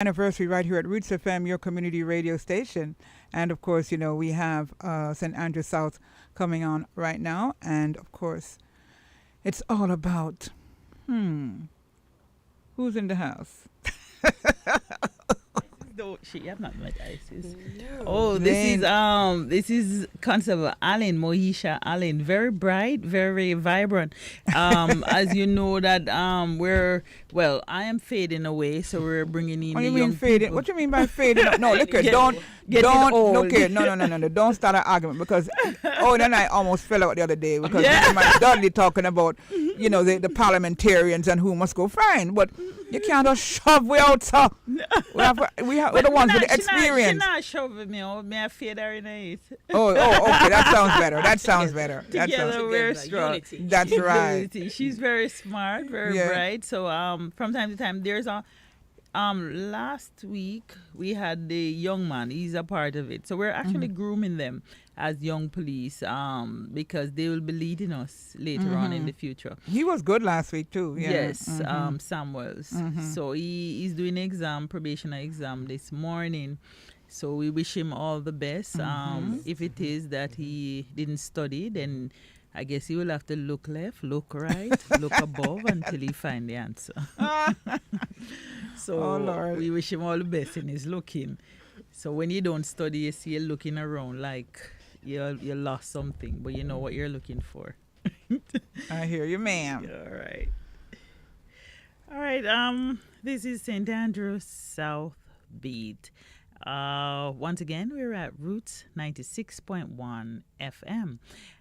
Anniversary right here at Roots FM, your community radio station. And of course, we have St. Andrew South coming on right now. And of course, it's all about, who's in the house? Don't she? I'm not my dices. No. Oh, this is Constable Allen, Mohisha Allen. Very bright, very vibrant. As you know that I am fading away, so we're bringing in What do the you mean young fading? people. What do you mean by fading? No, look here, don't old. look here. No. Don't start an argument because then I almost fell out the other day because my Dudley talking about the parliamentarians and who must go fine, but you can't just shove way out, sir. We're the ones with the experience. She not shoving me out. Me I fade her in it. Oh, okay, that sounds better. That sounds better. Together we're strong. Unity. That's right. Unity. She's very smart, very bright. So from time to time there's a last week we had the young man. He's a part of it. So we're actually grooming them as young police because they will be leading us later on in the future. He was good last week too. Yeah. Yes, Samuels. So he's doing probationary exam this morning. So we wish him all the best. If it is that he didn't study, then I guess he will have to look left, look right, look above until he find the answer. So we wish him all the best in his looking. So when you don't study, you see you looking around like you lost something, but you know what you're looking for. I hear you, ma'am. All right. This is St. Andrew South Beat. Once again, we're at Roots 96.1 FM.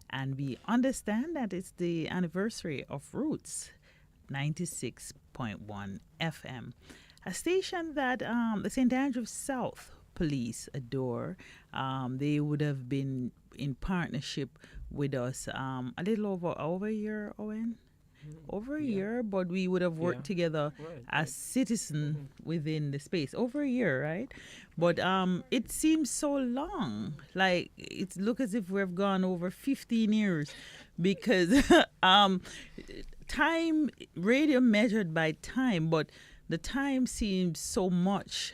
And we understand that it's the anniversary of Roots 96.1 FM. A station that the St. Andrew South Police adore. They would have been in partnership with us a little over a year, Owen? Over a year, but we would have worked together as citizens within the space. Over a year, right? But it seems so long. Like, it looks as if we've gone over 15 years because time, radio measured by time, but the time seems so much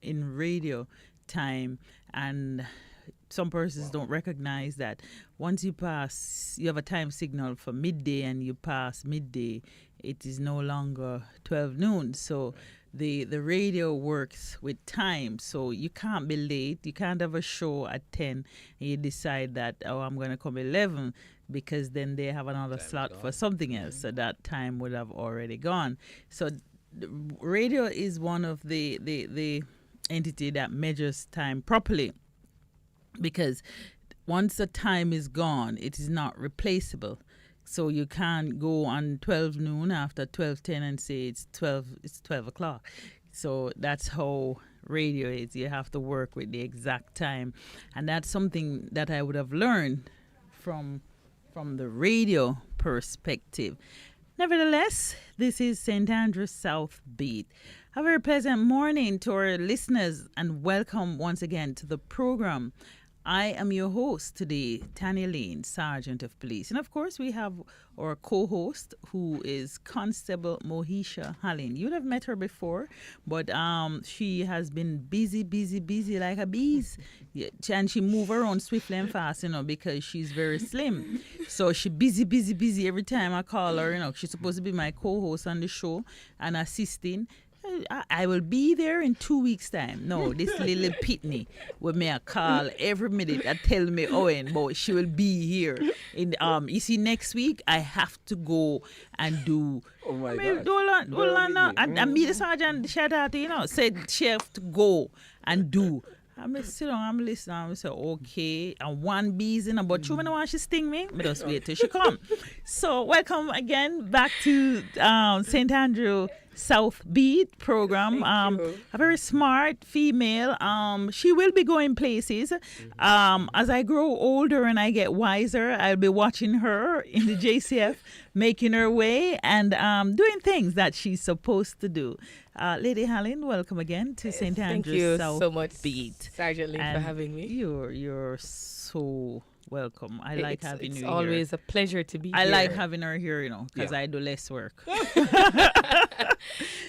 in radio time, and some persons don't recognize that once you have a time signal for midday and you pass midday, it is no longer 12 noon. So the radio works with time. So you can't be late. You can't have a show at 10 and you decide that, I'm going to come 11 because then they have another slot for something else. So that time would have already gone. So radio is one of the entity that measures time properly. Because once the time is gone, it is not replaceable. So you can't go on 12 noon after 12:10 and say it's 12 o'clock. So that's how radio is. You have to work with the exact time. And that's something that I would have learned from the radio perspective. Nevertheless, this is St. Andrew South Beat. A very pleasant morning to our listeners and welcome once again to the program. I am your host today, Tanya Lane, Sergeant of Police. And of course, we have our co-host who is Constable Mohisha Allen. You'd have met her before, but she has been busy like a bees. Yeah, and she move around swiftly and fast, because she's very slim. So she busy every time I call her, she's supposed to be my co-host on the show and assisting. I will be there in 2 weeks' time. No, this little pitney with me a call every minute and tell me, Owen, but she will be here. You see, next week I have to go and do. Oh my God! Hold on now. I meet the sergeant, shout out, said she have to go and do. I'm sit down, I'm listening, I'm say, okay, and one bee's in, but you know why she sting me? But just wait till she come. So welcome again back to St. Andrew South Beat program. A very smart female. She will be going places. As I grow older and I get wiser, I'll be watching her in the JCF, making her way and doing things that she's supposed to do. Lady Helen, welcome again to St. Andrews South so much, Beat. Sergeant Lane, for having me. You're so welcome. I like having you here. It's always a pleasure to be here. I like having her here, because I do less work.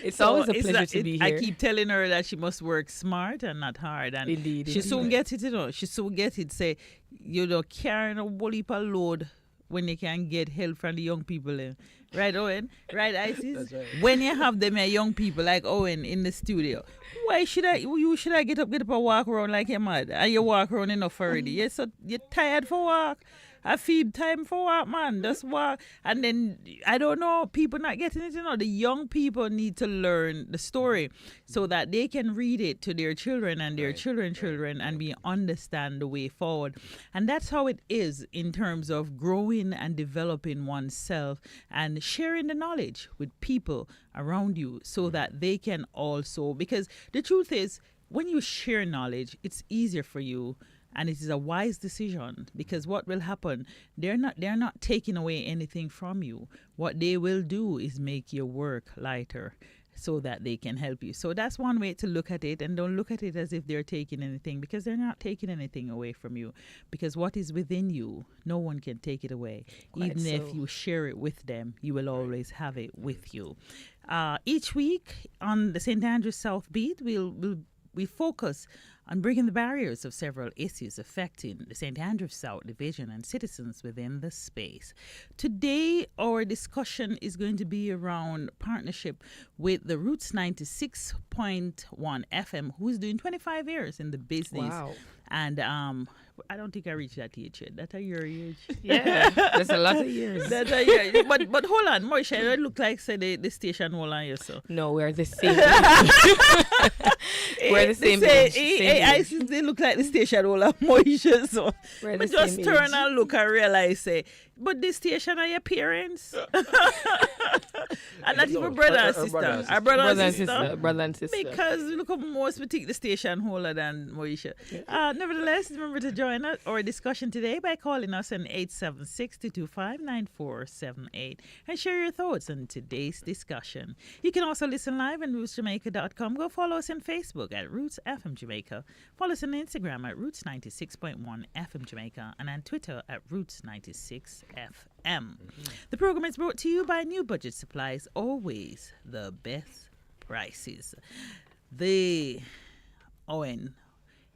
It's So always a it's pleasure not- to be I here. keep telling her that she must work smart and not hard. And Indeed, she soon indeed. gets it, She soon gets it. Say, carrying a whole heap of load when you can get help from the young people. Right, Owen? Right, Isis? That's right. When you have them young people like Owen in the studio, why should I get up and walk around like you're mad? And you walk around enough already. You're tired for walk. I feel time for what, man. That's why. And then, I don't know, people not getting it, The young people need to learn the story so that they can read it to their children and their children and we understand the way forward. And that's how it is in terms of growing and developing oneself and sharing the knowledge with people around you so that they can also, because the truth is, when you share knowledge, it's easier for you. And it is a wise decision because what will happen, they're not taking away anything from you. What they will do is make your work lighter so that they can help you. So that's one way to look at it, and don't look at it as if they're taking anything, because they're not taking anything away from you. Because what is within you, no one can take it away. Quite Even if so. you share it with them, you will always have it with you. Each week on the St. Andrews South Beat, we focus on breaking the barriers of several issues affecting the St. Andrews South Division and citizens within the space. Today, our discussion is going to be around partnership with the Roots 96.1 FM, who is doing 25 years in the business. Wow. And I don't think I reached that age yet. That's a your age. Yeah, that's a lot of years. That's a year. But hold on, Moisha, it look like say the station hold on you so. No, we're the same. We're the same They age. say, Same I age. see they look like the station hold on Moisha so. We're But the just same turn age. and look and realize say, but this station are your parents. And not even brother and sister. Our brother and sister. Brother and sister. Because look how most we take the station holder than Moisha. Nevertheless, remember to join our discussion today by calling us on 876-225-9478 and share your thoughts on today's discussion. You can also listen live on rootsjamaica.com. Go follow us on Facebook at Roots FM Jamaica. Follow us on Instagram at Roots 96.1 FM Jamaica and on Twitter at Roots 96 FM. The program is brought to you by New Budget Supplies, always the best prices. Owen,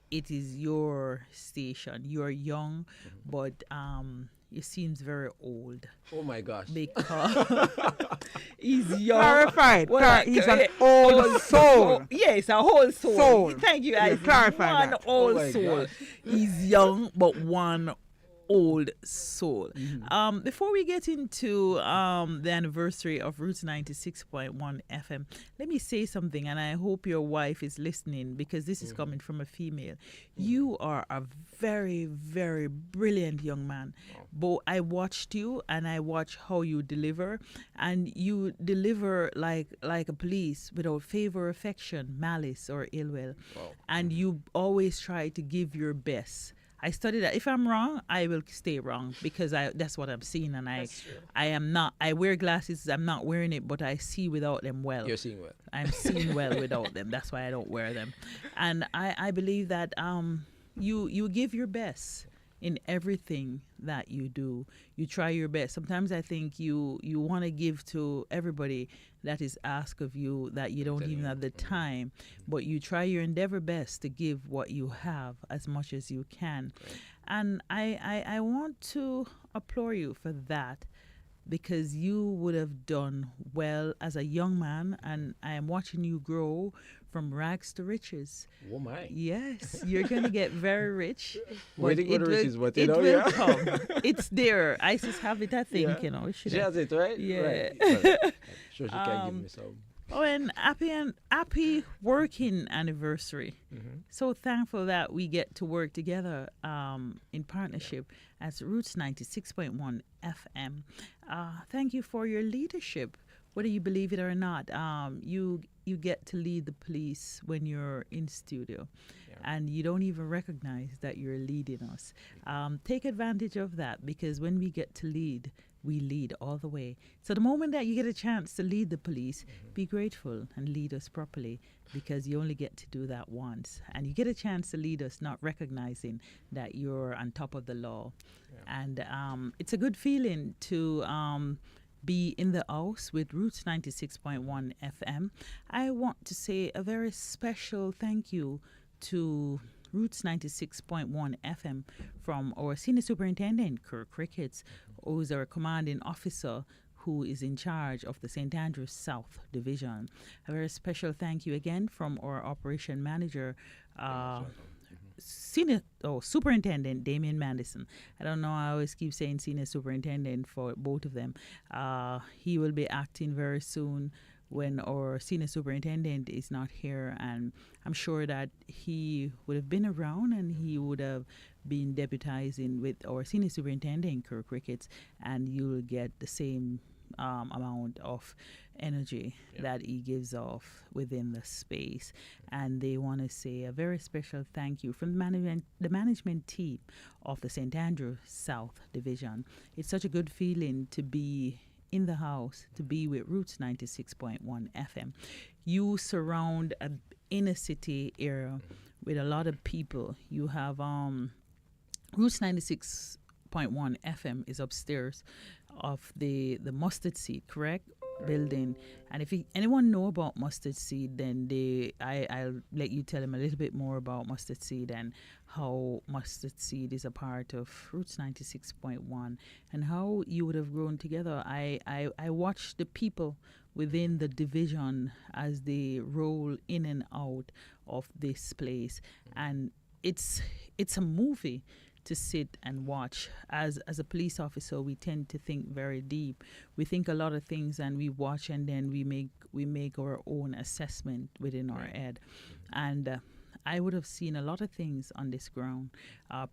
it is your station. You're young, but you seems very old Oh my gosh. because he's young. Clarified. Well, He's an old soul. Yes, a whole soul. Soul. Thank you, Yeah, Isaac. clarify One that. old Oh my soul. gosh. He's young, but one old soul. Before we get into the anniversary of Roots 96.1 FM, let me say something, and I hope your wife is listening because this is coming from a female. You are a very, very brilliant young man. But I watched you, and I watched how you deliver, and you deliver like a police without favor, affection, malice, or ill will. Wow. And you always try to give your best. I study that. If I'm wrong, I will stay wrong because that's what I'm seeing, and I am not. I wear glasses. I'm not wearing it, but I see without them well. You're seeing well. I'm seeing well without them. That's why I don't wear them. And I believe that you give your best in everything that you do. You try your best. Sometimes I think you want to give to everybody that is asked of you that you don't even have the time, but you try your endeavor best to give what you have as much as you can. And I want to applaud you for that, because you would have done well as a young man, and I am watching you grow from rags to riches. Oh my. Yes, you're going to get very rich. Where but to go to riches, but you it know, will yeah. come. It's there. ISIS have it, I think, Yeah. you know. It should She have. has it, right? Yeah. Right. Well, I'm sure she can give me some. Oh, and happy working anniversary. So thankful that we get to work together in partnership as Roots 96.1 FM. Thank you for your leadership. Whether you believe it or not, you get to lead the police when you're in studio, and you don't even recognize that you're leading us. Take advantage of that, because when we get to lead, we lead all the way. So the moment that you get a chance to lead the police, be grateful and lead us properly, because you only get to do that once. And you get a chance to lead us not recognizing that you're on top of the law. And it's a good feeling to be in the house with Roots 96.1 FM. I want to say a very special thank you to Roots 96.1 FM from our Senior Superintendent, Kirk Ricketts, who is our commanding officer who is in charge of the St. Andrews South Division. A very special thank you again from our operation manager, Superintendent Damien Mandison. I don't know, I always keep saying Senior Superintendent for both of them. He will be acting very soon when our Senior Superintendent is not here, and I'm sure that he would have been around and he would have been deputizing with our Senior Superintendent, Kirk Ricketts, and you'll get the same amount of energy that he gives off within the space. And they want to say a very special thank you from the management team of the St. Andrew South Division. It's such a good feeling to be in the house, to be with Roots 96.1 FM. You surround a inner city area with a lot of people. You have Roots 96.1 FM is upstairs of the Mustard Seed, correct? Building. And if anyone know about Mustard Seed, then I'll let you tell them a little bit more about Mustard Seed and how Mustard Seed is a part of Roots 96.1 and how you would have grown together. I watched the people within the division as they roll in and out of this place, and it's a movie to sit and watch. As a police officer, we tend to think very deep. We think a lot of things and we watch, and then we make our own assessment within our head. And I would have seen a lot of things on this ground,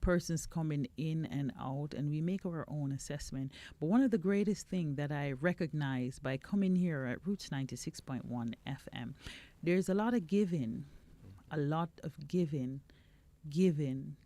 persons coming in and out, and we make our own assessment. But one of the greatest things that I recognize by coming here at Roots 96.1 FM, there's a lot of giving, giving,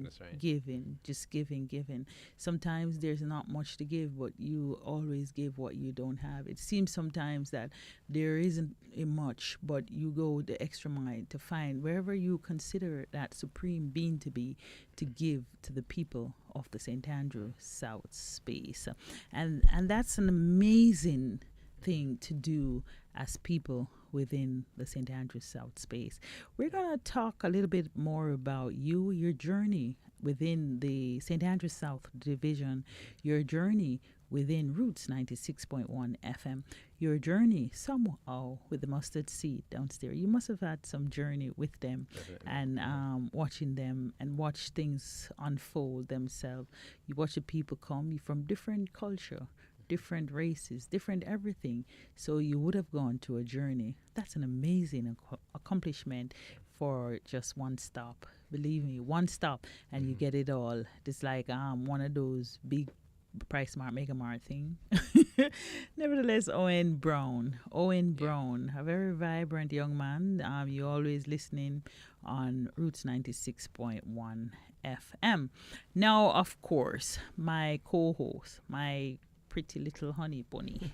That's right. giving, just giving. Sometimes there's not much to give, but you always give what you don't have. It seems sometimes that there isn't much, but you go the extra mile to find wherever you consider that supreme being to be, to give to the people of the St. Andrew South space. And that's an amazing thing to do as people within the St. Andrews South space. We're going to talk a little bit more about you, your journey within the St. Andrews South Division, your journey within Roots 96.1 FM, your journey somehow with the Mustard Seed downstairs. You must have had some journey with them. Definitely. And watching them and watch things unfold themselves. You watch the people come from different culture, different races, different everything. So you would have gone to a journey. That's an amazing accomplishment for just one stop. Believe me, one stop and you get it all. It's like one of those big Price Mart, Mega Mart thing. Nevertheless, Owen Brown, a very vibrant young man. You always listening on Roots 96.1 FM. Now, of course, my co-host, my pretty little honey bunny.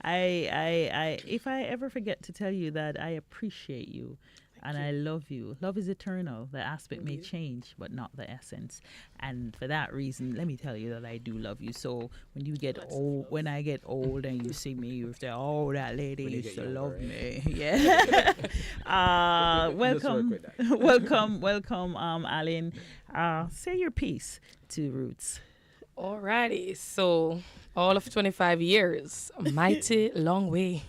I if I ever forget to tell you that I appreciate you and I love you. Love is eternal. The aspect may change, but not the essence. And for that reason, let me tell you that I do love you. So when you get old, when I get old and you see me, you say, "Oh, that lady used to love me." Yeah. Welcome, welcome, Alan. Say your piece to Roots. Alrighty, so all of 25 years, a mighty long way.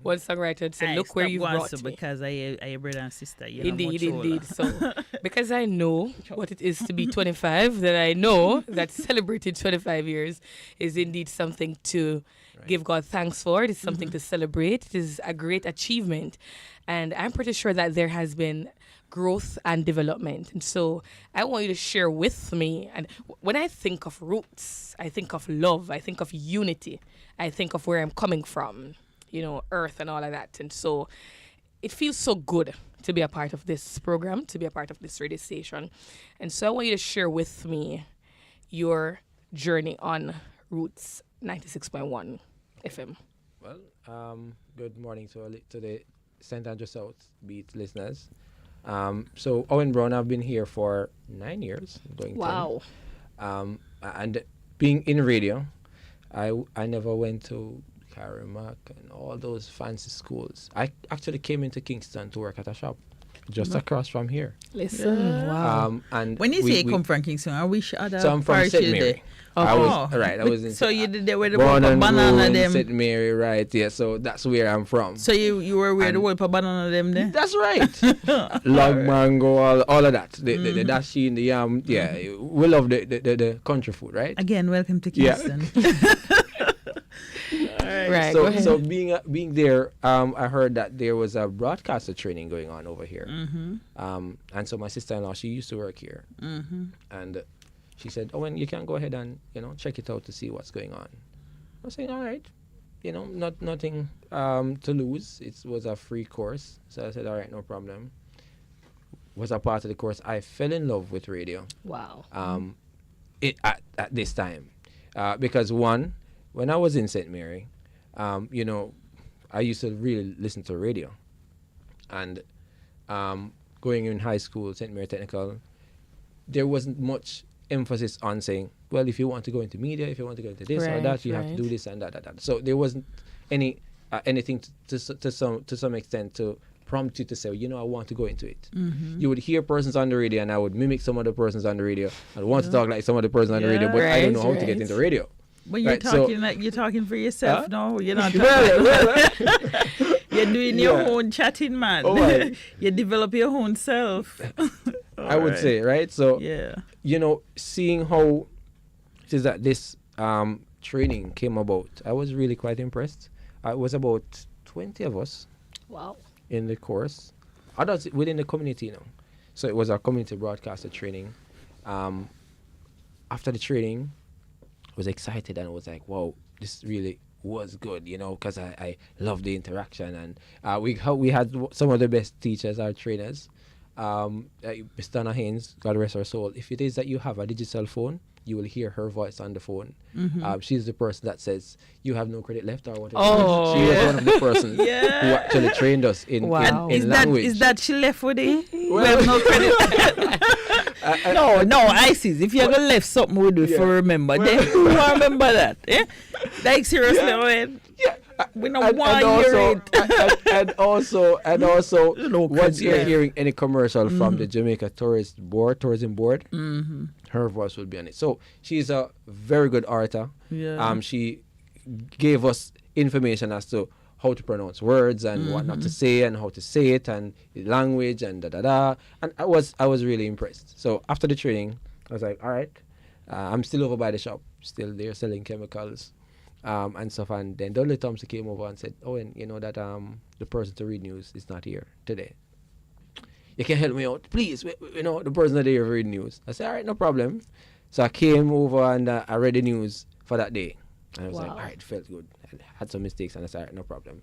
One songwriter said, "Look where you've brought me." Because I brother and sister. You indeed. So because I know what it is to be 25, that I know that celebrating 25 years is indeed something to give God thanks for. It is something to celebrate. It is a great achievement. And I'm pretty sure that there has been growth and development. And so I want you to share with me. And when I think of roots, I think of love. I think of unity. I think of where I'm coming from, earth and all of that. And so it feels so good to be a part of this program, to be a part of this radio station. And so I want you to share with me your journey on Roots 96.1 FM. Well, good morning to the St. Andrew South Beat listeners. So Owen Brown, I've been here for 9 years. Going 10. Wow. And being in radio, I never went to Carrimack and all those fancy schools. I actually came into Kingston to work at a shop just across from here. Listen, wow. And When you say you come from Kingston, I wish other so I'm from parish St. you Mary. there. I was in So you did that where the born Wolf and banana grew in them. St. Mary, right? Yeah, so that's where I'm from. So you were where the And- Wolf banana them there. That's right. Log mango, all of that. The dashi and the yam. Yeah, we love the country food, right? Again, welcome to Yeah. Kingston. Right, go ahead. So being there, I heard that there was a broadcaster training going on over here. And so my sister-in-law, she used to work here, and she said, "Owen, you can go ahead and check it out to see what's going on." I was saying, "All right, nothing to lose. It was a free course." So I said, "All right, no problem." Was a part of the course. I fell in love with radio. Wow. At this time, because one, when I was in St. Mary, I used to really listen to radio, and going in high school, St. Mary Technical, there wasn't much emphasis on saying, well, if you want to go into media, if you want to go into this or Right, that, you have to do this and that. So there wasn't anything to some extent to prompt you to say, I want to go into it. You would hear persons on the radio, and I would mimic some of the persons on the radio. I want to talk like some of the persons on the radio, but I don't know how to get into radio. But you're Right, so- talking like you're talking for yourself, Huh? no? You're not talking. Well, You're doing your Yeah. own chatting, man. Oh, right. You develop your own self. I would say, right? So, Yeah. seeing how it is that this training came about, I was really quite impressed. It was about 20 of us Wow. in the course, others within the community, So it was a community broadcaster training. After the training, I was excited and was like, wow, this really was good, because I love the interaction. And we had some of the best teachers, our trainers. Mr. Anna Haynes, God rest her soul. If it is that you have a digital phone, you will hear her voice on the phone. She's the person that says, you have no credit left or whatever. Oh. She was one of the persons who Yeah. actually trained us in, Wow. in language. Is that she left with it? We Well- have no credit. No, ISIS. If you're gonna left something with it for remember, then who remember that? Eh? Like seriously, man. We don't want to hear it. and also, No once you're credit. hearing any commercial from the Jamaica Tourism Board, her voice will be on it. So she's a very good orator. Yeah. She gave us information as to how to pronounce words and what not to say and how to say it and the language and da. And I was really impressed. So after the training, I was like, all right, I'm still over by the shop, still there selling chemicals and stuff. And then Dudley Thompson came over and said, "Oh, and that the person to read news is not here today. You can help me out, please. The person that here read news." I said, all right, no problem. So I came over and I read the news for that day. And I was like, all right, felt good. I had some mistakes and I said, all right, no problem.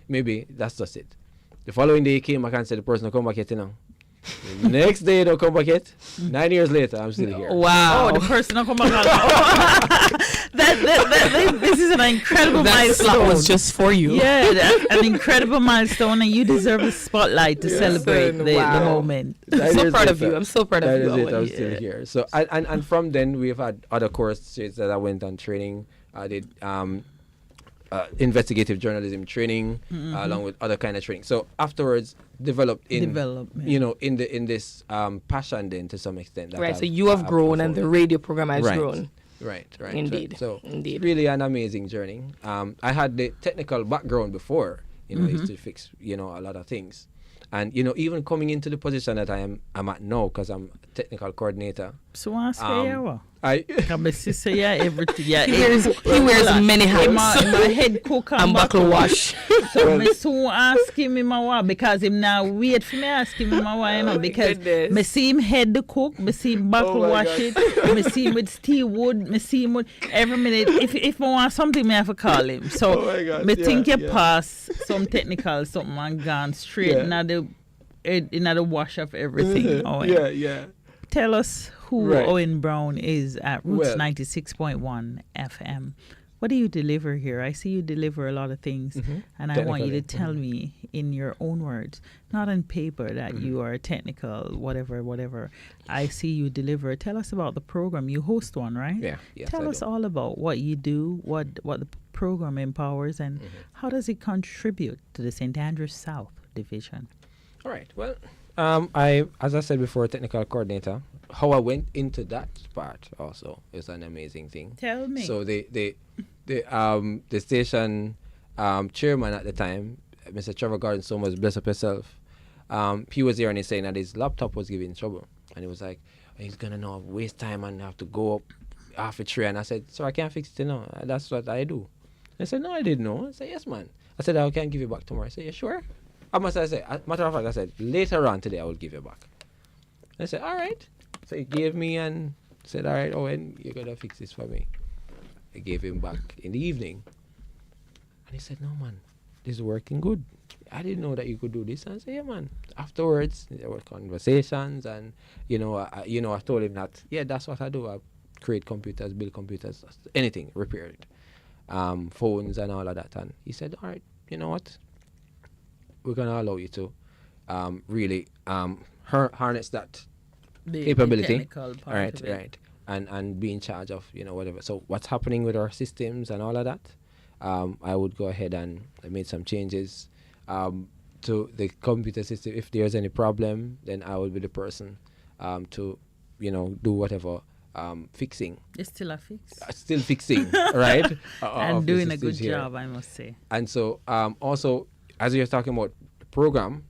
Maybe that's just it. The following day he came back and said, the person will come back yet, The next day they'll come back yet. 9 years later, I'm still here. Wow. Oh, the person will come back. This is an incredible that milestone. slot was just for you. Yeah, that's an incredible milestone, and you deserve a spotlight to celebrate the wow. moment. I'm 9 so years proud of later. you. I'm so proud of That you. is it. Owen. I'm still here. So and from then we've had other courses that I went on training. I did investigative journalism training along with other kind of training. So afterwards, developed in Development. in this passion then to some extent. that Right, I've- so you have I've grown and the performed. radio program has Right. grown. Right. Indeed, So indeed. really an amazing journey. I had the technical background before. I used to fix a lot of things. And even coming into the position that I'm at now, because I'm a technical coordinator. So ask her. I Come sister, yeah, everything. Yeah, He wears many hats. My head cook And buckle wash. So me soon ask him because him now wait for me ask him because goodness. me see him head the cook, me see him buckle my wash God. it, me see him with steel wood, me see him with every minute. If I want something, me have to call him. So Oh my God, me yeah, think you yeah. pass some technical something and gone straight in the wash of everything. Owen. Yeah. Tell us who Right. Owen Brown is at Roots Well- 96.1 FM. what do you deliver here? I see you deliver a lot of things, and I want you to tell me in your own words, not on paper, that you are technical, whatever. I see you deliver. Tell us about the program. You host one, right? Yeah. Yes, Tell I us do. all about what you do, what the program empowers, and how does it contribute to the St. Andrews South Division? All right. Well, as I said before, technical coordinator. How I went into that part also is an amazing thing. Tell me. So the station chairman at the time, Mr. Trevor Gordon Somers, bless up yourself. He was there and he's saying that his laptop was giving trouble, and he was like, he's gonna now waste time and have to go up half a tree. And I said, so I can't fix it, that's what I do. I said, no, I didn't know. I said, yes, man. I said, I can give you back tomorrow. I said, you sure? I said, matter of fact, I said, later on today I will give you back. I said, all right. So he gave me and said, all right, Owen, you're going to fix this for me. I gave him back in the evening. And he said, no, man, this is working good. I didn't know that you could do this. And I said, yeah, man. Afterwards, there were conversations and, I told him that, yeah, that's what I do. I create computers, build computers, anything, repair it. Phones and all of that. And he said, all right, you know what? We're going to allow you to really harness that capability. The technical part Right, of it. right. And be in charge of, whatever. So what's happening with our systems and all of that, I would go ahead and I made some changes to the computer system. If there's any problem, then I will be the person to, do whatever fixing. It's still a fix. Still fixing, right? And of the doing a good systems here. job, I must say. And so also, as you're talking about the program,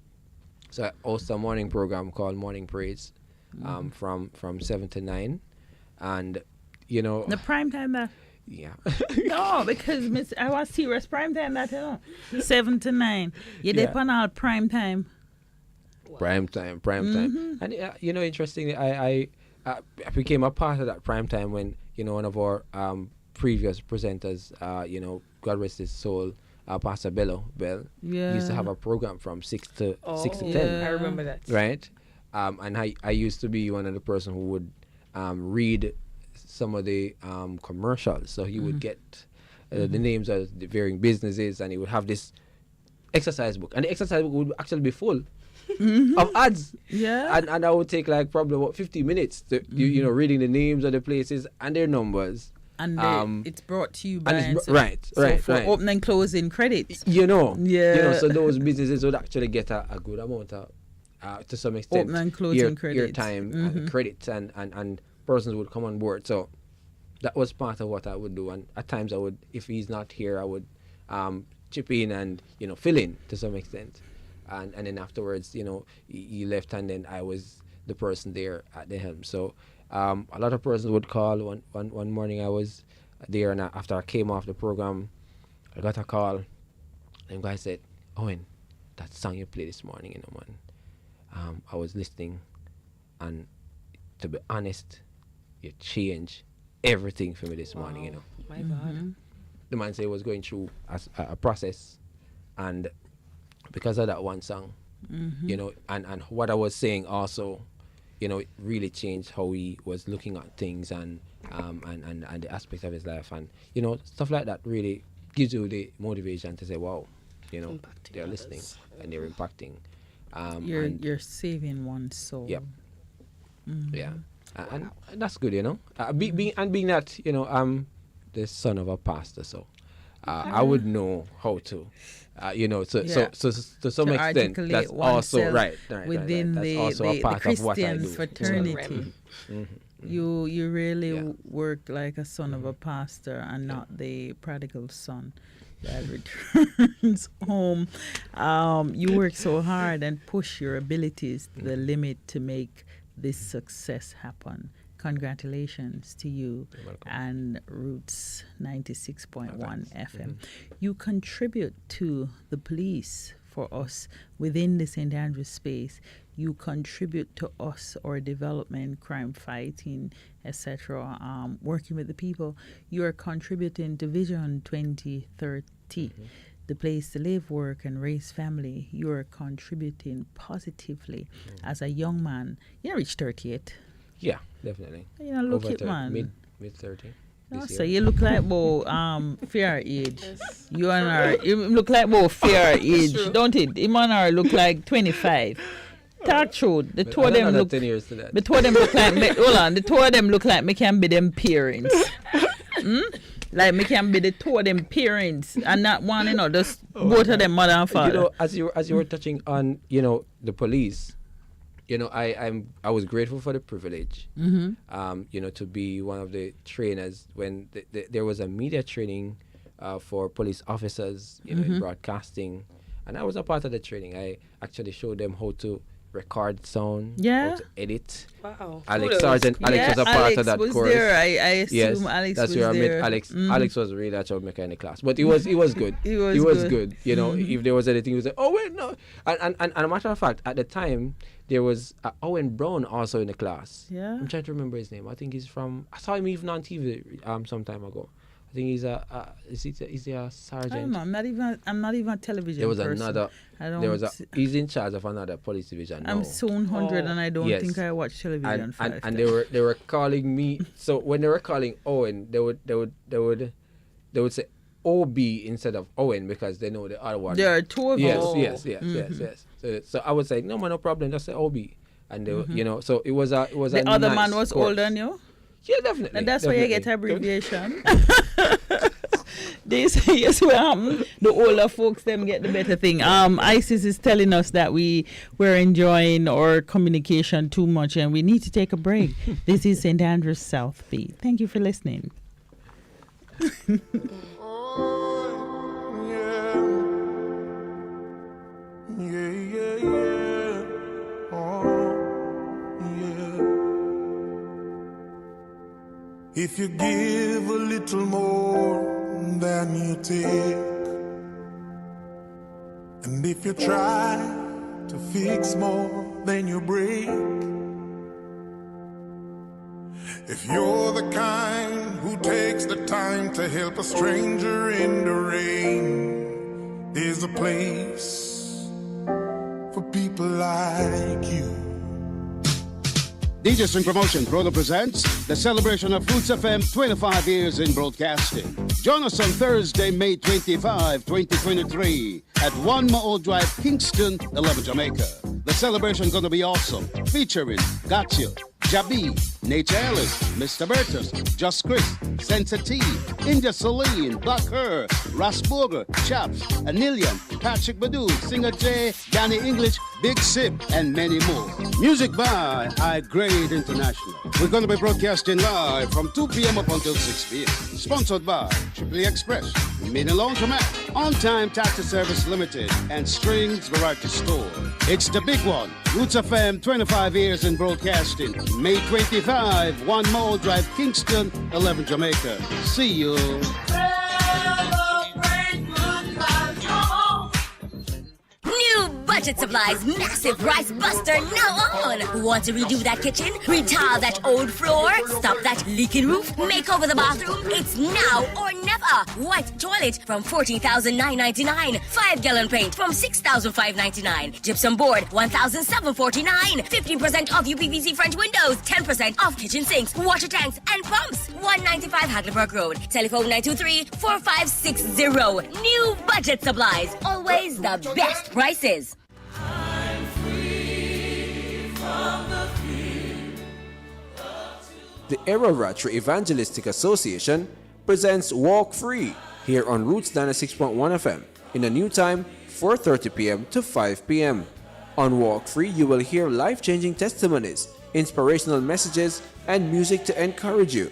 so I host a morning program called Morning Praise from 7 to 9. And, The prime time that... yeah. No, because I was serious prime time that, 7 to 9. You dip on all prime time. Prime time. And, interestingly, I became a part of that prime time when, one of our previous presenters, God rest his soul, Pastor Bell, used to have a program from 6 to 10. I remember that. Right? And I used to be one of the person who would read some of the commercials. So he would get the names of the varying businesses, and he would have this exercise book. And the exercise book would actually be full of ads. Yeah. And I would take like probably about 50 minutes to, reading the names of the places and their numbers. And it's brought to you by... And it's, right. For right. opening and closing credits. Yeah. So those businesses would actually get a good amount of, to some extent, Opening and closing credits. Your time and credits and persons would come on board. So that was part of what I would do. And at times I would, if he's not here, I would chip in and, fill in to some extent. And then afterwards, he left, and then I was the person there at the helm. So a lot of persons would call. One morning I was there, and after I came off the program, I got a call. And the guy said, Owen, that song you played this morning, man, I was listening, and to be honest, you changed everything for me this morning, My God. The man said he was going through a process, and because of that one song, and what I was saying also, it really changed how he was looking at things and the aspects of his life, and stuff like that really gives you the motivation to say, wow, Impacting they're listening and they're impacting. You're saving one soul. Yep. Yeah. And that's good, being that, I'm the son of a pastor, so I would know how to, so to some extent, that's also right. Within that's also a the part of what I Christian do. fraternity. You really work like a son of a pastor and not the prodigal son that returns home. You work so hard and push your abilities to the limit to make this success happen. Congratulations to you and Roots 96.1 FM. You contribute to the police for us within the St. Andrews space. You contribute to us, or development, crime fighting, etc., working with the people. You are contributing to Vision 2030, the place to live, work, and raise family. You are contributing positively as a young man. You reach 38. Yeah, definitely. Look Over it, man. Mid 30. this So year. you look like fair age. You and her, you look like fair age, true. don't it? Him and her look like 25. Talk truth. The But two of I don't them know look. 10 years to that. The two of them look like. Hold on. The two of them look like me can be them parents. Like me can be the two of them parents, and not one, just both of them mother and father. You know, as you were touching on, the police, I was grateful for the privilege, to be one of the trainers when there was a media training for police officers, in broadcasting, and I was a part of the training. I actually showed them how to record sound, Yeah. how to edit. Wow. Alex Kudos. Sergeant, Alex was a part Alex of that was course. there. I assume Yes, Alex that's was where I there. met Alex. Alex was really a troublemaker in the class, but he was good. He was good. If there was anything, he was like, "Oh wait, no." And a matter of fact, at the time there was Owen Brown also in the class. Yeah. I'm trying to remember his name. I think he's from. I saw him even on TV some time ago. I think he's is he a I don't sergeant? know. I'm not even a television There was person. another. I don't. There was he's in charge of another police division now. I'm soon 100 and I don't Yes. think I watch television. and, five and times. they were calling me. So when they were calling Owen, they would say OB instead of Owen because they know the other one. There are two of Yes, us. yes. So I would say no man, no problem, just say OB, and they, so it was a The a other nice man was course. older than you. Yeah, definitely. And that's why you get definitely. abbreviation. They say yes, the older folks them get the better thing. ISIS is telling us that we're enjoying our communication too much and we need to take a break. This is St. Andrews South Bay. Thank you for listening. If you give a little more than you take, and if you try to fix more than you break, if you're the kind who takes the time to help a stranger in the rain, there's a place for people like you. DJ String Promotion proudly presents the celebration of Roots FM 25 years in broadcasting. Join us on Thursday, May 25, 2023 at 1 Ma'o Drive, Kingston, 11 Jamaica. The celebration gonna be awesome, featuring Gotcha, Jabi, Nature Ellis, Mr. Bertus, Just Chris, Sensa T, India Celine, Black Her, Rasburger, Chaps, Anilian, Patrick Badu, Singer J, Danny English, Big Sip, and many more. Music by High Grade International. We're going to be broadcasting live from 2 p.m. up until 6 p.m. Sponsored by Triple E Express, Mini Laundromat, On Time Taxi Service Limited, and Strings Variety Store. It's the big one. Roots FM 25 years in broadcasting. May 25, 1 Mall Drive, Kingston, 11 Jamaica. See you. New Budget Supplies massive price buster now on. Want to redo that kitchen? Retile that old floor? Stop that leaking roof? Make over the bathroom? It's now or never. White toilet from $14,999. 5-gallon paint from $6,599. Gypsum board $1,749. 50% off UPVC French windows. 10% off kitchen sinks, water tanks, and pumps. 195 Hackleburg Road. Telephone 923-4560. New Budget Supplies. Always the best prices. The Araratri Evangelistic Association presents Walk Free here on Roots 96.1 FM in a new time, 4:30 p.m. to 5 p.m. On Walk Free, you will hear life-changing testimonies, inspirational messages, and music to encourage you.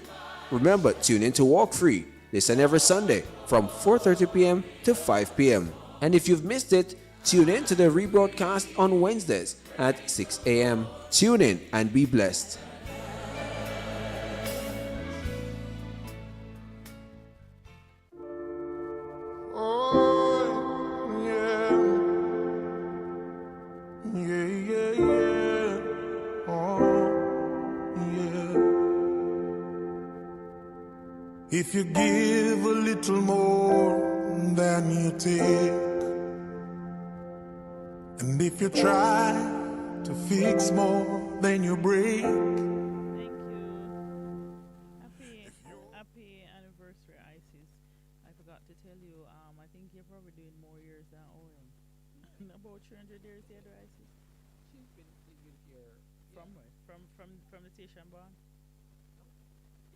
Remember, tune in to Walk Free. Listen every Sunday from 4:30 p.m. to 5 p.m. And if you've missed it, tune in to the rebroadcast on Wednesdays at 6 a.m. Tune in and be blessed. If you give a little more than you take, and if you try to fix more than you break, Thank you. Happy From the station born.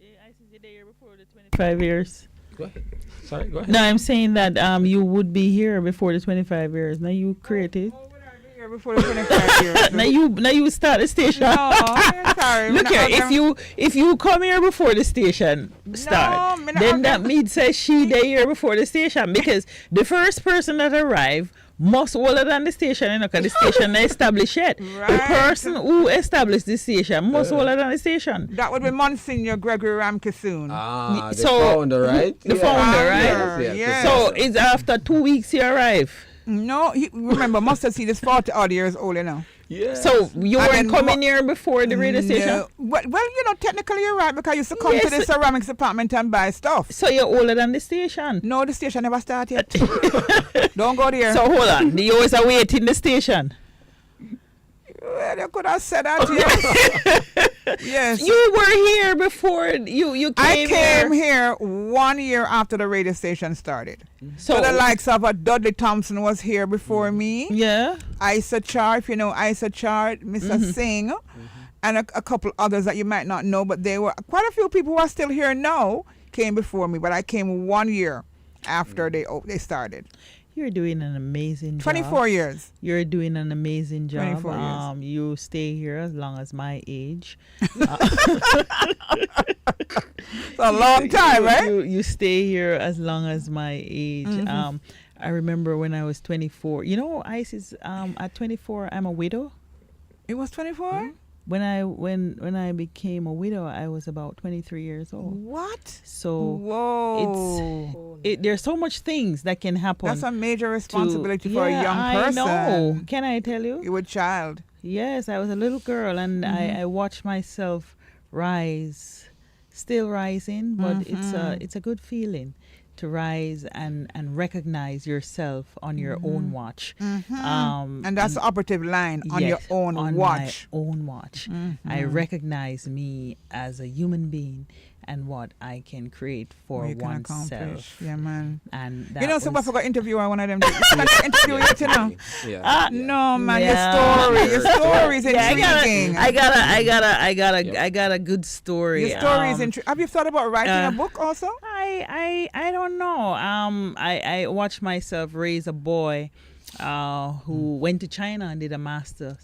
Yeah, I see the year before the 25 years. Go ahead. Sorry, go ahead. No, I'm saying that you would be here before the 25 years. Now you created. Oh, would I be here before the 25 years? Now you start the station. No, sorry. Look here, if you come here before the station start, me not then have that them. means say she the year before the station, because the first person that arrive must older than the station, you know, because the station not established yet. The Right. person who established the station must older than the station. That would be Monsignor Gregory Ramkissoon. Ah, the So, founder, right? the founder, right? Yes. So it's after 2 weeks he arrive. No, remember, Mustard Seed is 40 odd years old, you know. Yeah. So you And weren't then coming here before the radio station. No. Well, you know, technically you're right, because I used to come to Yes. the ceramics department and buy stuff. So you're older than the station. No, the station never started yet. Don't go there. So hold on, you always await in the station. Well, you could have said that, yes. Yes. You were here before you I came came here. here 1 year after the radio station started. So So the likes of Dudley Thompson was here before me. yeah. Isa Char, if you know Isa Char, Mr. Singh, and a couple others that you might not know, but they were quite a few people who are still here now came before me, but I came 1 year after they started. You're doing an amazing job. 24 years. You're doing an amazing job. 24 years. You stay here as long as my age. It's a long time, right? You stay here as long as my age. I remember when I was 24. You know, Isis, at 24, I'm a widow. It was 24? When I became a widow, I was about 23 years old. What? So Whoa. there's so much things that can happen. That's a major responsibility for a young person. I know. Can I tell you? You were a child. Yes, I was a little girl, and I watched myself rise, still rising, but it's a good feeling to rise and recognize yourself on your own watch. And that's the operative line, on your Yes, own on watch. my own watch. I recognize me as a human being and what I can create for What you can oneself. accomplish. Yeah, man. And that You know, somebody was- forgot to interview one of them. Not interview yet, you know. Yeah. No, man, Yeah. your story is Yeah, intriguing. I got a good story. Your story is intriguing. Have you thought about writing a uh, book also? I don't know. I watched myself raise a boy who went to China and did a master's.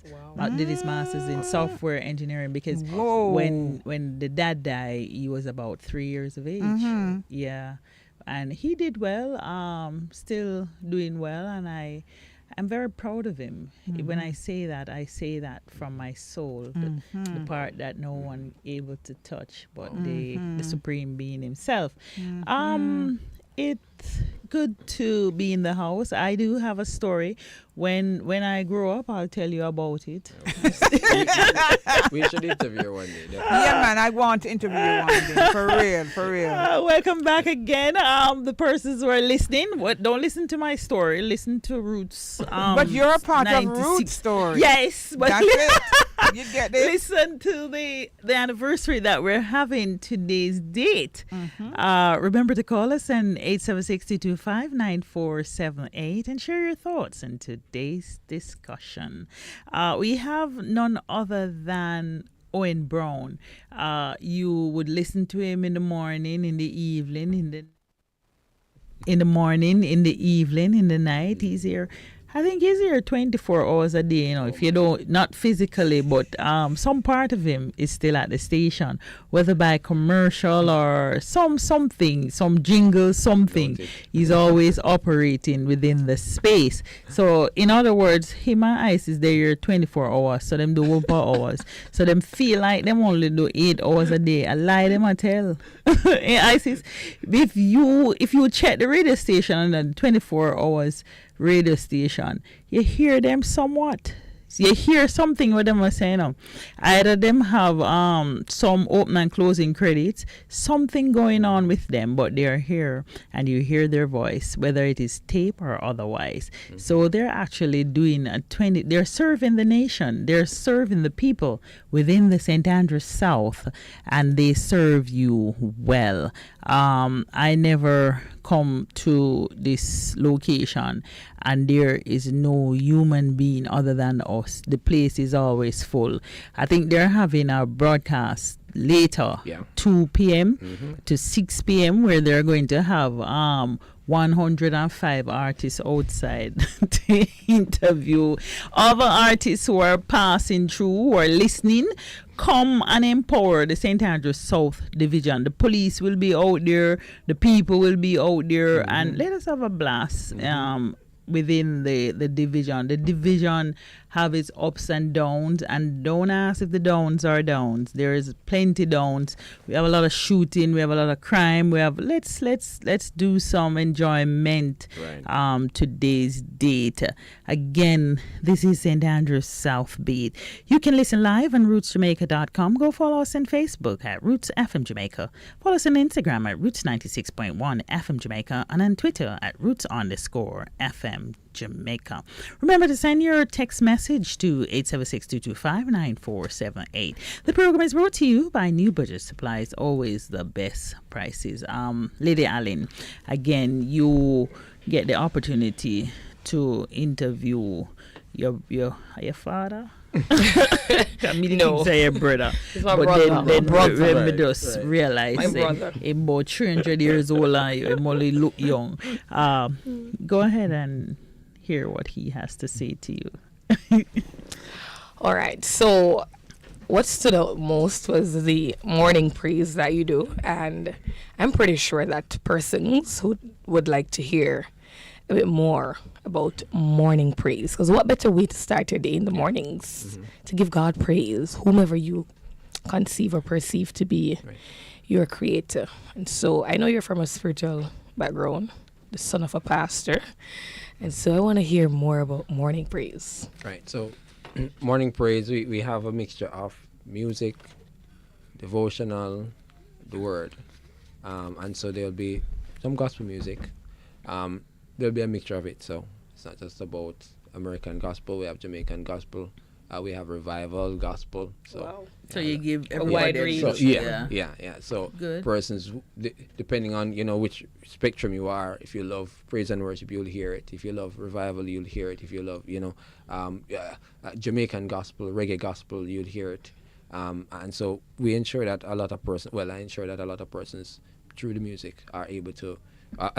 Did his master's in software engineering, because Whoa. when the dad died, he was about 3 years of age. Yeah, and he did well. Still doing well, and I'm very proud of him. When I say that from my soul, the part that no one able to touch but the supreme being himself. It's good to be in the house. I do have a story. When I grow up, I'll tell you about it. We should interview her one day. Yeah, man, I want to interview you one day. For real, for real. Welcome back again. The persons who are listening, don't listen to my story. Listen to Roots. But you're a part of 96. Root Story. Yes, but That's it. You get this? listen to the anniversary that we're having today's date. Remember to call us on 876-225-9478 and share your thoughts in today's discussion. We have none other than Owen Brown. You would listen to him in the morning, in the evening, in the morning, in the evening, in the night. He's here. I think he's here 24 hours a day, you know, if you don't, not physically, but some part of him is still at the station, whether by commercial or something, some jingle, something. He's always operating within the space. So, in other words, him and Ice is there 24 hours, so them do 1 per hours. So, them feel like them only do 8 hours a day. I lie them I tell. Ice is, if you check the radio station on the 24 hours radio station, you hear them somewhat. You hear something what them are saying. Either them have some open and closing credits, something going on with them, but they're here and you hear their voice, whether it is tape or otherwise. So they're actually doing they're serving the nation, they're serving the people within the St. Andrews South, and they serve you well. I never come to this location and there is no human being other than us. The place is always full. I think they're having a broadcast later, 2 p.m. to 6 p.m. where they're going to have 105 artists outside to interview other artists who are passing through, who are listening. Come and empower the St. Andrews South Division. The police will be out there, the people will be out there, and let us have a blast within the division. The division have its ups and downs, and don't ask if the downs are downs. There is plenty downs. We have a lot of shooting, we have a lot of crime. We have let's do some enjoyment today's date. Again, this is St. Andrews South Beat. You can listen live on rootsjamaica.com. Go follow us on Facebook at Roots FM Jamaica. Follow us on Instagram at Roots 96.1 FM Jamaica, and on Twitter at Roots_FM Jamaica. Remember to send your text message to 876-225-9478. The program is brought to you by New Budget Supplies, always the best prices. Lady Allen, again, you get the opportunity to interview your father. No, say your brother. It's my but brother. then Brother. we just realize My brother. him about 300 years old and him only look young. Go ahead and hear what he has to say to you. All right. So what stood out most was the morning praise that you do. And I'm pretty sure that persons who would like to hear a bit more about morning praise. Because what better way to start your day in the mornings to give God praise, whomever you conceive or perceive to be your creator. And so I know you're from a spiritual background, the son of a pastor. And so I want to hear more about morning praise. Right. So morning praise, we have a mixture of music, devotional, the word. And so there'll be some gospel music. There'll be a mixture of it. So it's not just about American gospel. We have Jamaican gospel. We have revival gospel. So So you give a wide everybody range. so, yeah. So Good. persons, depending on which spectrum you are, if you love praise and worship, you'll hear it. If you love revival, you'll hear it. If you love Jamaican gospel, reggae gospel, you'll hear it. And so we ensure that a lot of persons, I ensure that a lot of persons through the music are able to,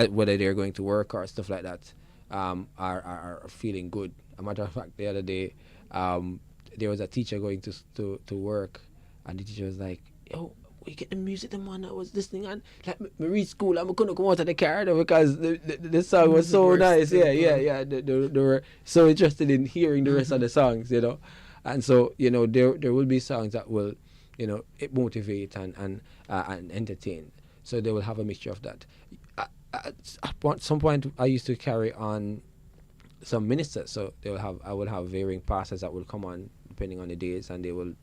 whether they're going to work or stuff like that, are feeling good. A matter of fact, the other day, there was a teacher going to work, and the teacher was like, "Yo, we get the music the man I was listening on. Like me read school, I'm gonna come out of the car because the song was so nice. Yeah. They were so interested in hearing the rest of the songs, And so there will be songs that will, it motivate and entertain. So they will have a mixture of that. At some point, I used to carry on some ministers, so I will have varying pastors that will come on depending on the days, and they will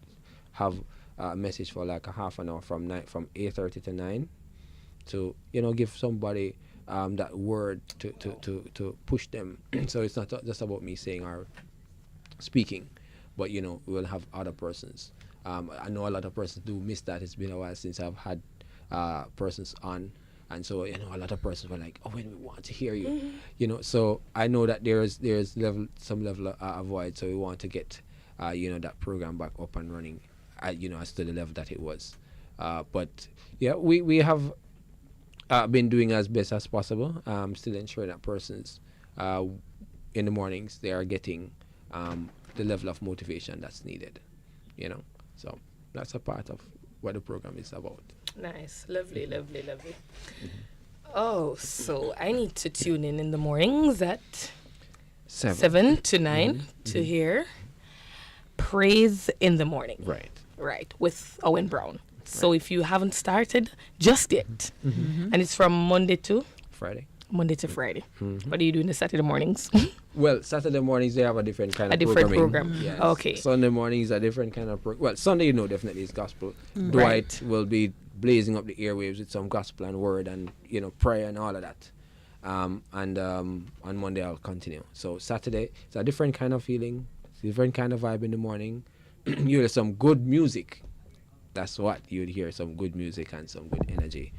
have a message for like a half an hour from 8:30 to 9 to give somebody that word to push them. So it's not just about me saying or speaking, but we will have other persons. I know a lot of persons do miss that. It's been a while since I've had persons on. And so, a lot of persons were like, "Oh, when we want to hear you," So I know that there's some level of void. So we want to get, that program back up and running, as to the level that it was. But yeah, we have been doing as best as possible. Still ensuring that persons, in the mornings, they are getting the level of motivation that's needed. So that's a part of what the program is about. Nice. Lovely. Oh, so I need to tune in the mornings at 7 to 9 to hear Praise in the Morning. Right, with Owen Brown. So if you haven't started just yet, and it's from Monday to Friday. What do you do in the Saturday mornings? Well, Saturday mornings they have a different kind of program. Yes. Okay. Sunday mornings a different kind of Well, Sunday definitely is gospel. Dwight will be blazing up the airwaves with some gospel and word and prayer and all of that. And on Monday I'll continue. So Saturday it's a different kind of feeling, it's a different kind of vibe in the morning. You hear some good music. That's what you'd hear, some good music and some good energy.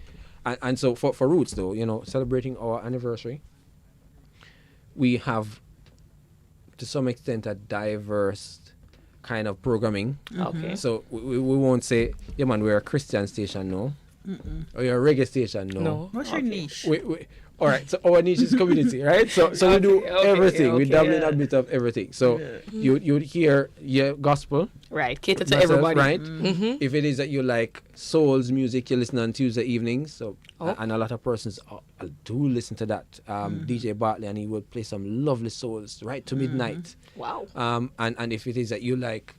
And so for Roots though, celebrating our anniversary, we have to some extent a diverse kind of programming. Okay. So we won't say, yeah man, we're a Christian station, no. Or you're a reggae station, no. No. What's your niche? All right, so our niche is community, right? So we do everything. We dabble in yeah. a bit of everything. So you'd hear your gospel, Right. Cater to myself, everybody. right? Mm-hmm. If it is that you like souls music, you listen on Tuesday evenings. So Oh. and a lot of persons do listen to that. DJ Bartley, and he will play some lovely souls right to midnight. Wow. And if it is that you like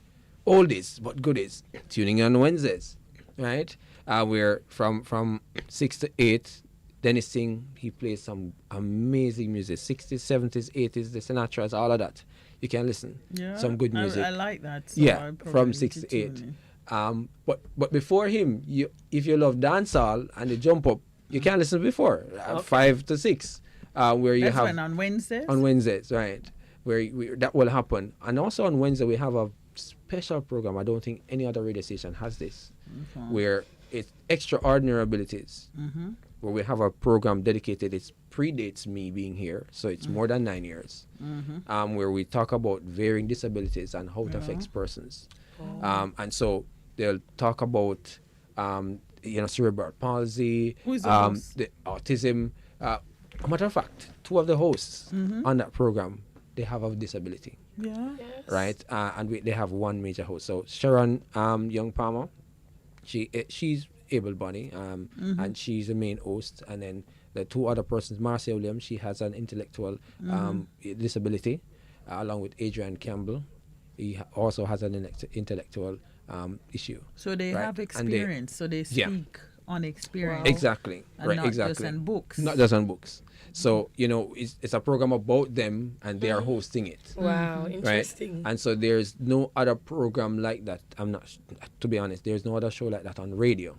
oldies but goodies, tuning in on Wednesdays, right? We're from 6 to 8. Dennis Singh, he plays some amazing music, 60s, 70s, 80s, the Sinatras, all of that. You can listen. Yeah, Some good music. I like that. So Yeah, I probably from need 6 to to 8. tune in. But before him, if you love dancehall and the jump up, you can listen before 5 to 6, where you That's have when on Wednesdays. on Wednesdays, right? Where that will happen, and also on Wednesday we have a special program. I don't think any other radio station has this, where it's extraordinary abilities. Where we have a program dedicated. It predates me being here, so it's more than 9 years. Where we talk about varying disabilities and how it affects persons. And so they'll talk about cerebral palsy, Who is the host? the autism. Matter of fact, 2 of the hosts on that program, they have a disability, Yeah. right? And they have 1 major host. So Sharon Young Palmer, she's able-bodied, and she's the main host. And then the 2 other persons, Marcia Williams, she has an intellectual disability, along with Adrian Campbell. He also has an intellectual issue. So they right? have And they- experience. So they Yeah. speak on experience. Exactly. And right. not exactly. just on books. Not just on books. So it's a program about them, and they are hosting it. Wow. Right. Interesting. And so there's no other program like that. I'm not. To be honest, there's no other show like that on radio.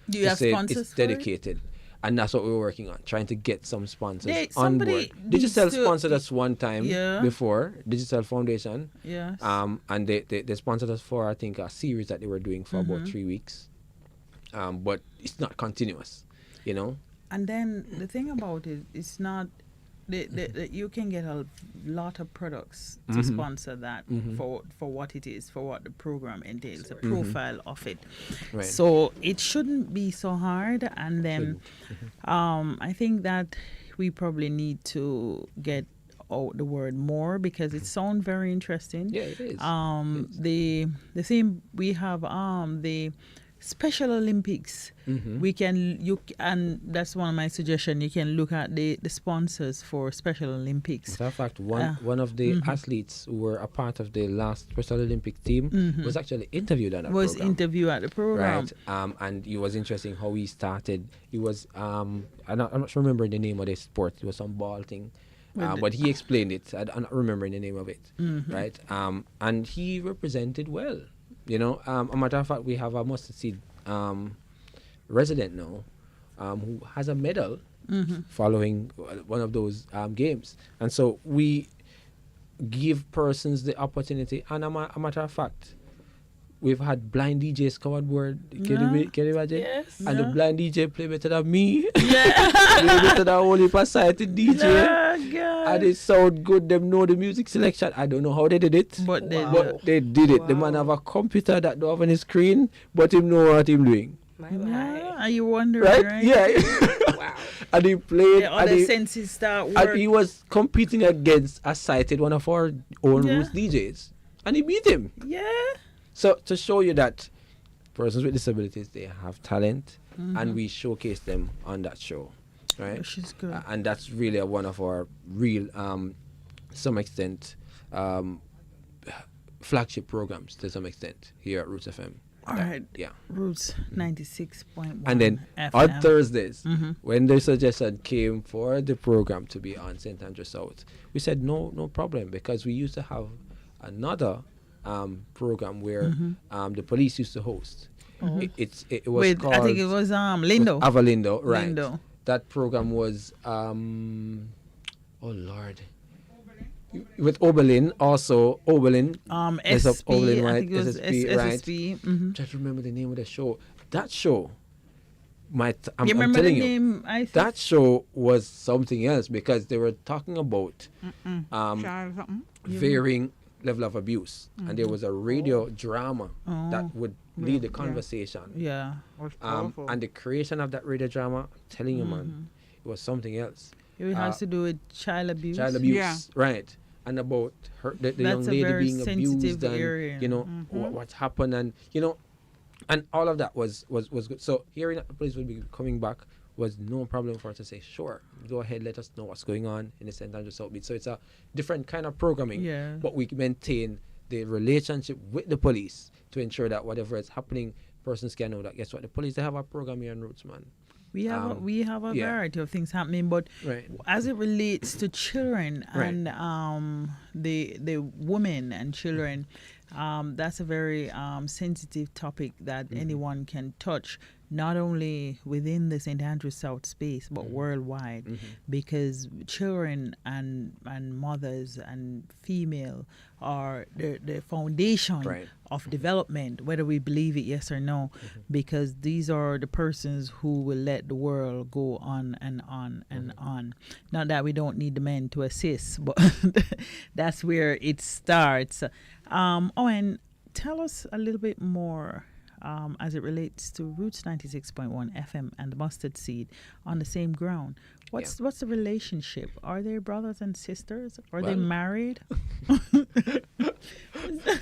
Do you To have say sponsors It's for it? dedicated. And that's what we're working on, trying to get some sponsors They- on somebody board. needs Digital to- sponsored us one time Yeah. before, Digital Foundation. Yes. And they sponsored us for, I think, a series that they were doing for about 3 weeks. But it's not continuous, And then the thing about it, it's not you can get a lot of products to sponsor that for what it is, for what the program entails, a profile of it. Right. So it shouldn't be so hard. And then I think that we probably need to get out the word more, because it sounds very interesting. Yeah, it is. The thing we have the Special Olympics. And that's one of my suggestions. You can look at the sponsors for Special Olympics. Matter of fact, one of the athletes who were a part of the last Special Olympic team was actually interviewed on that program. Interviewed at the program. Right. And it was interesting how he started. He was I'm not sure remembering the name of the sport. It was some ball thing. But he explained it. I'm not remembering the name of it. Right. And he represented well. A matter of fact, we have a Mustard Seed resident now who has a medal following one of those games. And so we give persons the opportunity. And a matter of fact, we've had blind DJs come on board. Can you imagine? Yes. And the blind DJ play better than me. Yeah. Play better than only sighted DJ. And it sound good. Them know the music selection. I don't know how they did it. But they did it. The man have a computer that don't have any screen, but him know what him doing. Are you wondering, right? Yeah. Wow. And he played. The other senses start and working. he was competing against a sighted one of our own Roots DJs. And he beat him. Yeah. So to show you that persons with disabilities, they have talent, and we showcase them on that show, right? Which is good. And that's really one of our real, some extent, flagship programs to some extent here at Roots FM. All right. Yeah. Roots 96.1 And then FM. on Thursdays, when the suggestion came for the program to be on St. Andrew South, we said no problem, because we used to have another program where the police used to host. It was called, I think it was Lindo. Avalindo, right? Lindo. That program was oh Lord, with Oberlin, also Oberlin. SSP, Oberlin, right? I think it was SSP, right? SSP. Try to remember the name of the show. That show You I'm remember the telling you, name? that show was something else because they were talking about Child something. varying level of abuse, and there was a radio drama that would lead the conversation. Yeah. Was powerful. And the creation of that radio drama, I'm telling you, man, it was something else. It has to do with child abuse. Child abuse, Yeah. right? And about her, the young That's a lady very being sensitive abused, and area. you know what happened, and you know, and all of that was good. So hearing that the police would be coming back was no problem for us to say, sure, go ahead, let us know what's going on in the St. Andrews South Beach. So it's a different kind of programming, Yeah. but we maintain the relationship with the police to ensure that whatever is happening, persons can know that, guess what, the police, they have a program here in Roots, man. We have a yeah. variety of things happening, but Right. as it relates to children Right. and the women and children, that's a very sensitive topic that anyone can touch, not only within the St. Andrews South space but worldwide, because children and mothers and female are the foundation Right. of development, whether we believe it, yes or no, because these are the persons who will let the world go on and on and on. Not that we don't need the men to assist, but that's where it starts. And tell us a little bit more as it relates to Roots 96.1 FM and the Mustard Seed on the same ground. What's the relationship? Are they brothers and sisters? Are they married?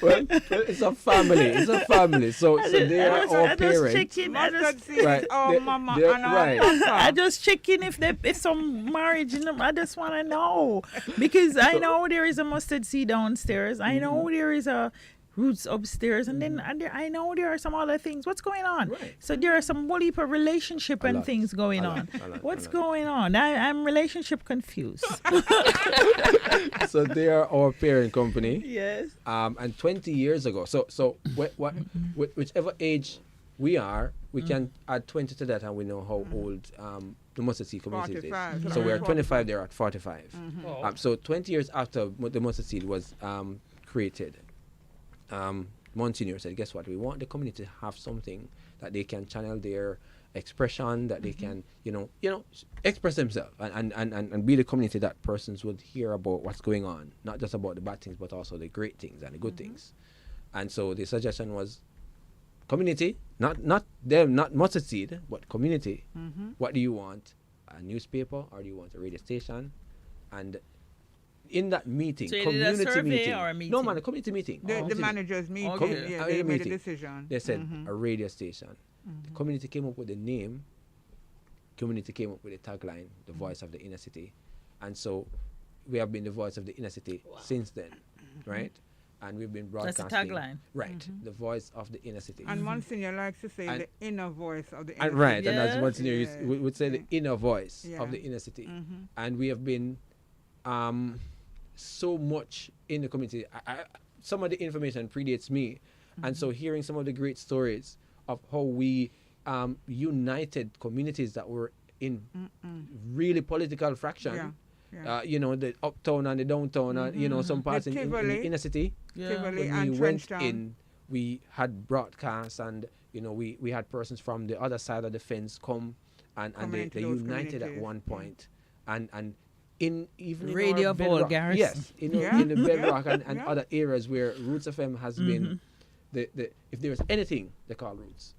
Well, it's a family. It's a family. So they are all parents. Mustard seed Right. is our They- mama they're- and our right. papa. I just checking if some marriage in them. I just want to know because I know there is a Mustard Seed downstairs. I know there is a Roots upstairs, and then I know there are some other things. What's going on? Right. So there are some whole heap of relationship A and lot. things going A lot. on. A lot. What's A lot. going on? I'm relationship confused. So they are our parent company. Yes. And 20 years ago, so whichever age we are, we can add 20 to that, and we know how old the Mustard Seed community 45. is. So we're at 45. 25, they're at 45. So 20 years after the Mustard Seed was created, Monsignor said, guess what, we want the community to have something that they can channel their expression, that they can, you know, express themselves and be the community that persons would hear about what's going on, not just about the bad things, but also the great things and the good things. And so the suggestion was community, not them, not Mustard Seed, but community. What do you want? A newspaper, or do you want a radio station? And in that meeting, So you did a community survey meeting. or a meeting? No, man, a community meeting. The Community- managers meeting, Okay. yeah, a they made a meeting. decision. They said a radio station. The community came up with the name. Community came up with the tagline, the voice of the inner city. And so we have been the voice of the inner city since then, right? And we've been That's broadcasting. the tagline. Right, the voice of the inner city. And Monsignor likes to say And- the inner voice of the And inner right, city. and as Yeah. Monsignor Yes. would say, the inner voice Yeah. of the inner city. And we have been so much in the community. Some of the information predates me. And so hearing some of the great stories of how we united communities that were in really political fraction. Yeah. Yeah. You know, the uptown and the downtown, and, you know, some parts in the Tivoli. inner city. Yeah. Tivoli When and we went Trenchtown. in, we had broadcasts, and you know, we had persons from the other side of the fence come, and Come they into they those united at communities, one point, and in even in Radio our Bedrock, Vulgaris. yes, Yeah. in the Bedrock and Yeah. other areas where Roots FM has been the if there's anything they call Roots.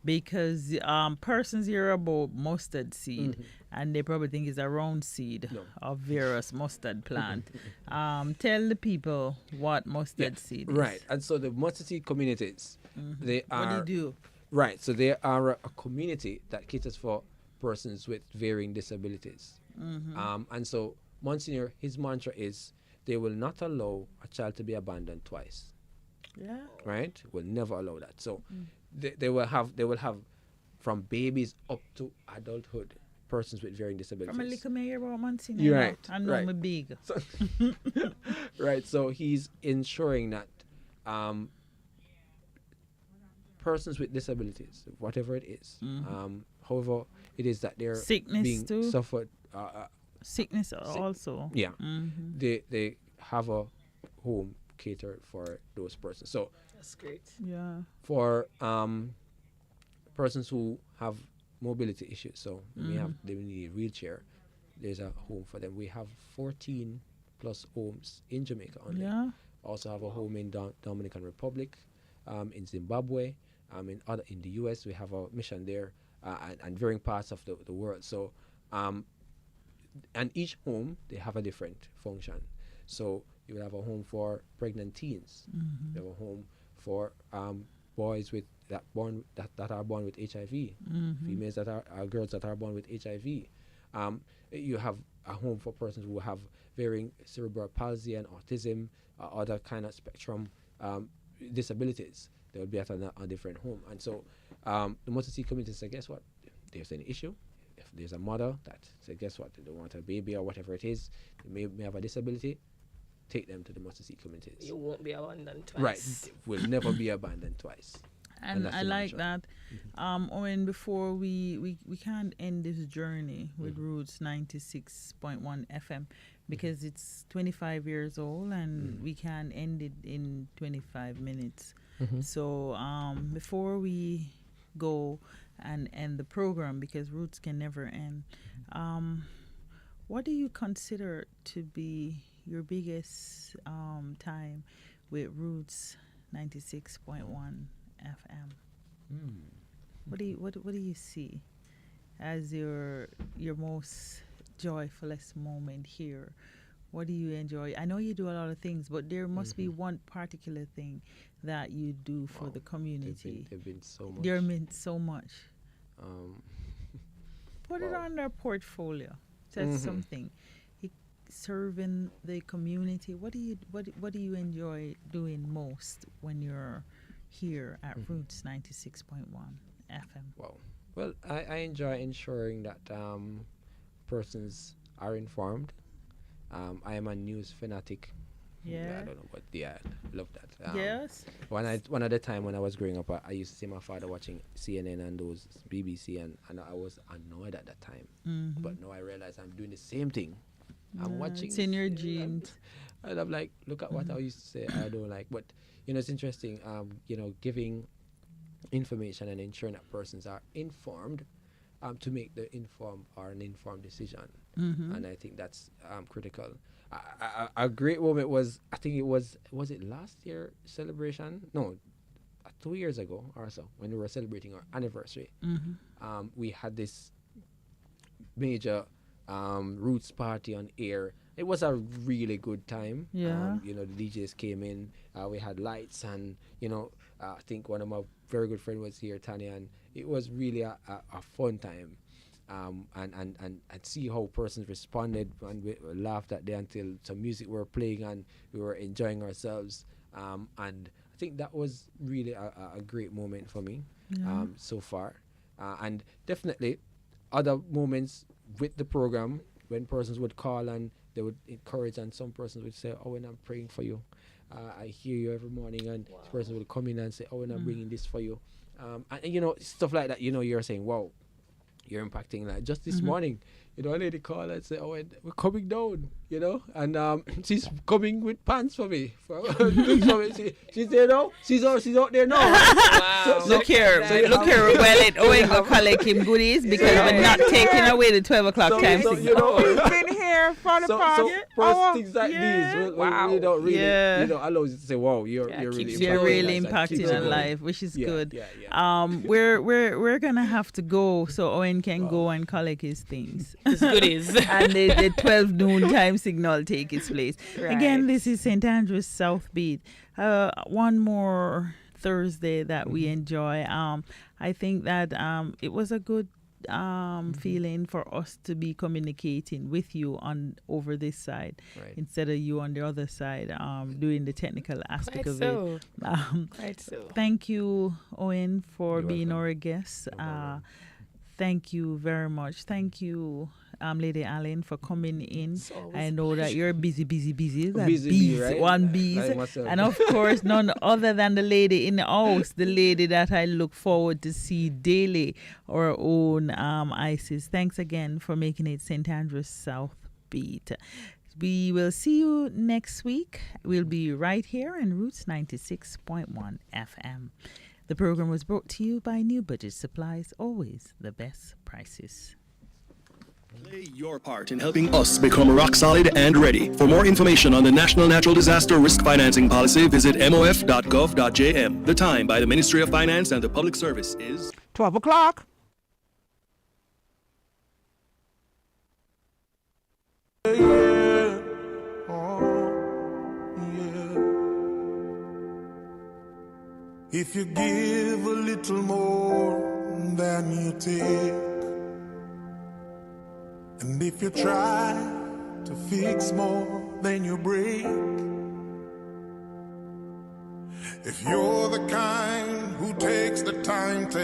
Because persons hear about mustard seed and they probably think it's a round seed No. of various mustard plant. Tell the people what mustard seed is. Right, and so the Mustard Seed communities, they What are do you do? right. So they are a community that caters for persons with varying disabilities. And so Monsignor, his mantra is, they will not allow a child to be abandoned twice. Yeah. Right? Will never allow that. So they will have from babies up to adulthood persons with varying disabilities. From a little mayor about Monsignor. You're you know. right, I know right. me big. So, right. So he's ensuring that persons with disabilities, whatever it is, however it is that they're Sickness being too? suffered, Sickness also. yeah, they have a home catered for those persons. So That's great. Yeah. for persons who have mobility issues. So they need a wheelchair. There's a home for them. We have 14 plus homes in Jamaica only. Yeah. Also have a home in Dominican Republic, in Zimbabwe, in the US. We have a mission there, and varying parts of the world. So, and each home they have a different function. So you will have a home for pregnant teens. You have a home for boys that are born with HIV, females that are girls that are born with HIV. You have a home for persons who have varying cerebral palsy and autism, other kind of spectrum disabilities. They will be at a different home. And so the multi-seed community said, guess what? If there's any issue, if there's a mother that said, guess what, they don't want a baby or whatever it is, they may have a disability, take them to the multi-seed communities. You won't be abandoned twice. Right. Will never be abandoned twice. And that's I the like mantra. that. Owen, before we can't end this journey with Roots 96.1 FM because it's 25 years old and we can't end it in 25 minutes. So before we go and end the program, because Roots can never end, what do you consider to be your biggest time with Roots 96.1 FM? What do you see as your most joyfulest moment here? What do you enjoy? I know you do a lot of things, but there must be one particular thing that you do for the community. They've been so much. They meant so much. Put it Wow. on their portfolio. Says something. Serving the community. What do you enjoy doing most when you're here at Roots 96.1 FM? Wow. Well, I enjoy ensuring that persons are informed. I am a news fanatic. Yeah. I don't know, but yeah, I love that. Yes. One at a time when I was growing up, I used to see my father watching CNN and those BBC, and I was annoyed at that time. But now I realize I'm doing the same thing. I'm watching. It's in your CNN, genes. and I'm like, look at what I used to say I don't like. But it's interesting. Giving information and ensuring that persons are informed to make the informed or an informed decision. And I think that's critical. A great moment was, I think was it last year celebration? No, 2 years ago or so, when we were celebrating our anniversary. We had this major Roots party on air. It was a really good time. Yeah. The DJs came in. We had lights, and I think one of my very good friends was here, Tanya, and it was really a fun time. And see how persons responded, and we laughed at them until some music were playing and we were enjoying ourselves. And I think that was really a great moment for me so far. And definitely other moments with the program when persons would call and they would encourage, and some persons would say, "Oh, and I'm praying for you. I hear you every morning," and this person would come in and say, "Oh, and I'm bringing this for you." And stuff like that. You're saying, "Wow, you're impacting." Like just this morning, a lady called and said, "Oh, and we're coming down," and she's coming with pants for me. She said, "No, she's out there now." Wow. Look here, well, Owen go collect him goodies because we're not taking away the 12 o'clock time signal. He's been here for the past things like these, Wow. we don't really, Yeah. allows you to say, "Wow, you're Yeah, really keeps impacting." They're really lives and impacting keeps it on going. life, which is Yeah, good. yeah. We're gonna have to go so Owen can go and collect his things. His goodies. And the 12 noon time signal take its place. Again, Right. this is St. Andrews South Beat. One more Thursday that we enjoy. I think that it was a good feeling for us to be communicating with you over this side Right. instead of you on the other side doing the technical aspect Quite of so. it. Quite so. Thank you, Owen, for You're being welcome. our guest. No problem. Thank you very much. Thank you, Lady Allen, for coming in. It's always I know that you're busy. That Busy bees, bee, right? one bees. Like myself. And of course, none other than the lady in the house, the lady that I look forward to see daily, our own Isis. Thanks again for making it St. Andrews South Beat. We will see you next week. We'll be right here on Roots 96.1 FM. The program was brought to you by New Budget Supplies, always the best prices. Play your part in helping us become rock solid and ready. For more information on the National Natural Disaster Risk Financing Policy, visit mof.gov.jm. The time by the Ministry of Finance and the Public Service is 12 o'clock. Yeah. Oh, yeah. If you give a little more than you take, and if you try to fix more than you break, if you're the kind who takes the time to